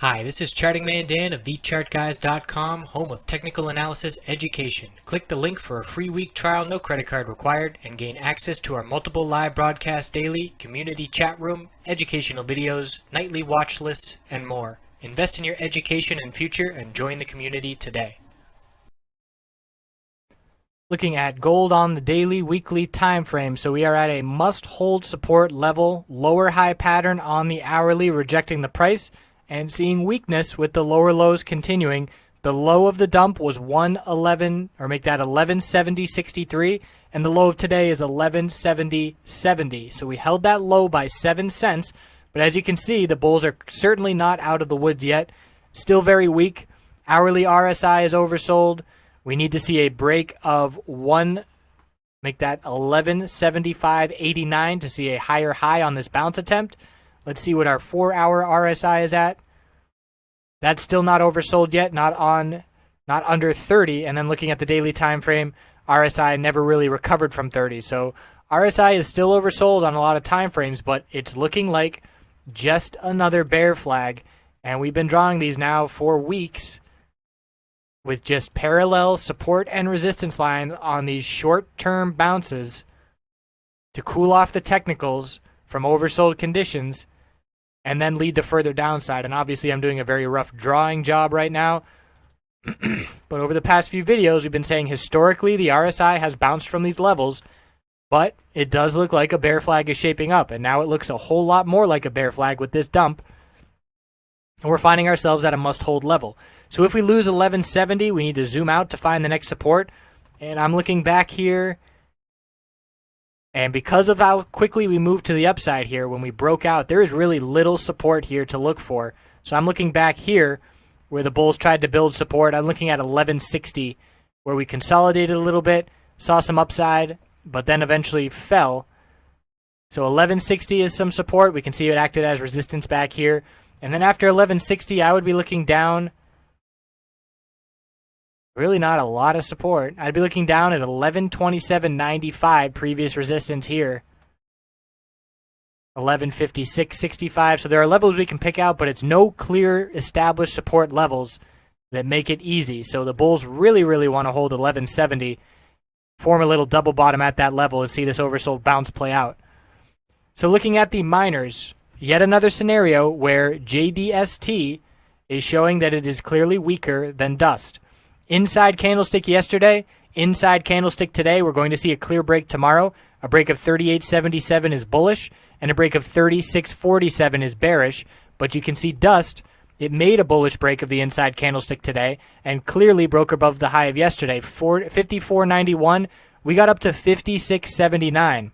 Hi, this is Charting Man Dan of TheChartGuys.com, home of technical analysis education. Click the link for a free week trial, no credit card required, and gain access to our multiple live broadcasts daily, community chat room, educational videos, nightly watch lists, and more. Invest in your education and future and join the community today. Looking at gold on the daily, weekly time frame. So we are at a must-hold support level, lower high pattern on the hourly, rejecting the price, and seeing weakness with the lower lows continuing. The low of the dump was 111, or make that 1170.63, and the low of today is 1170.70. So we held that low by 7 cents, but as you can see, the bulls are certainly not out of the woods yet. Still very weak. Hourly RSI is oversold. We need to see a break of make that 1175.89 to see a higher high on this bounce attempt. Let's see what our 4-hour RSI is at. That's still not oversold yet, not under 30. And then looking at the daily time frame, RSI never really recovered from 30. So RSI is still oversold on a lot of time frames, but it's looking like just another bear flag. And we've been drawing these now for weeks with just parallel support and resistance line on these short-term bounces to cool off the technicals from oversold conditions and then lead to further downside. And obviously I'm doing a very rough drawing job right now. But over the past few videos, we've been saying historically the RSI has bounced from these levels, but it does look like a bear flag is shaping up. And now it looks a whole lot more like a bear flag with this dump. And we're finding ourselves at a must-hold level. So if we lose 1170, we need to zoom out to find the next support. And I'm looking back here. And because of how quickly we moved to the upside here, when we broke out, there is really little support here to look for. So I'm looking back here where the bulls tried to build support. I'm looking at 1160 where we consolidated a little bit, saw some upside, but then eventually fell. So 1160 is some support. We can see it acted as resistance back here. And then after 1160, I would be looking down. Really not a lot of support. I'd be looking down at 1127.95, previous resistance here. 1156.65. So there are levels we can pick out, but it's no clear established support levels that make it easy. So the bulls really, really want to hold 1170, form a little double bottom at that level, and see this oversold bounce play out. So looking at the miners, yet another scenario where JDST is showing that it is clearly weaker than dust. Inside candlestick yesterday, inside candlestick today. We're going to see a clear break tomorrow. A break of 38.77 is bullish, and a break of 36.47 is bearish. But you can see dust, it made a bullish break of the inside candlestick today, and clearly broke above the high of yesterday. 54.91, we got up to 56.79.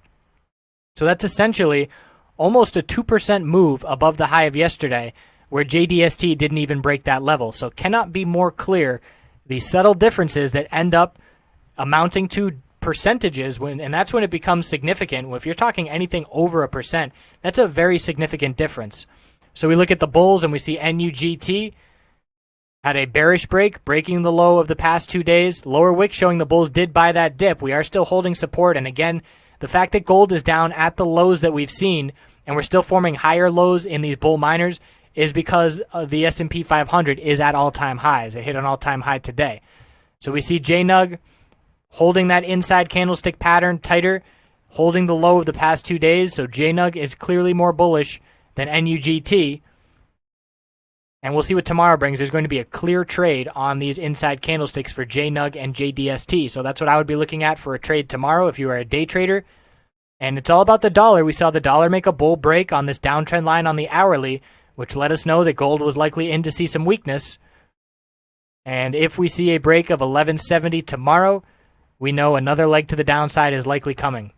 So that's essentially almost a 2% move above the high of yesterday, where JDST didn't even break that level. So cannot be more clear the subtle differences that end up amounting to percentages, and that's when it becomes significant. If you're talking anything over 1%, that's a very significant difference. So we look at the bulls and we see NUGT had a bearish break, breaking the low of the past 2 days. Lower wick showing the bulls did buy that dip. We are still holding support, and again, the fact that gold is down at the lows that we've seen, and we're still forming higher lows in these bull miners, is because the S&P 500 is at all-time highs. It hit an all-time high today. So we see JNUG holding that inside candlestick pattern tighter, holding the low of the past 2 days. So JNUG is clearly more bullish than NUGT. And we'll see what tomorrow brings. There's going to be a clear trade on these inside candlesticks for JNUG and JDST. So that's what I would be looking at for a trade tomorrow if you are a day trader. And it's all about the dollar. We saw the dollar make a bull break on this downtrend line on the hourly, which let us know that gold was likely in to see some weakness. And if we see a break of 1170 tomorrow, we know another leg to the downside is likely coming.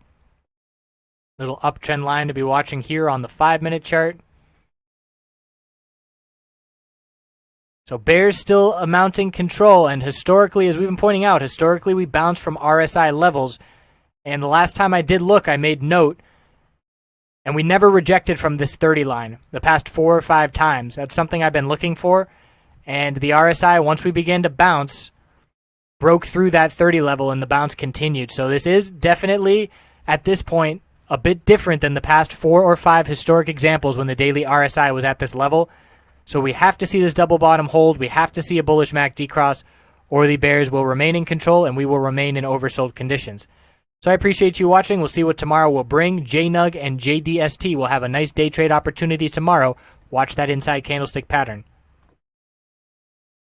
Little uptrend line to be watching here on the 5-minute chart. So bears still amounting control, and historically, as we've been pointing out, historically we bounced from RSI levels. And the last time I did look, I made note, and we never rejected from this 30 line the past 4 or 5 times. That's something I've been looking for. And the RSI, once we began to bounce, broke through that 30 level and the bounce continued. So this is definitely, at this point, a bit different than the past 4 or 5 historic examples when the daily RSI was at this level. So we have to see this double bottom hold. We have to see a bullish MACD cross, or the bears will remain in control and we will remain in oversold conditions. So I appreciate you watching. We'll see what tomorrow will bring. JNUG and JDST will have a nice day trade opportunity tomorrow. Watch that inside candlestick pattern.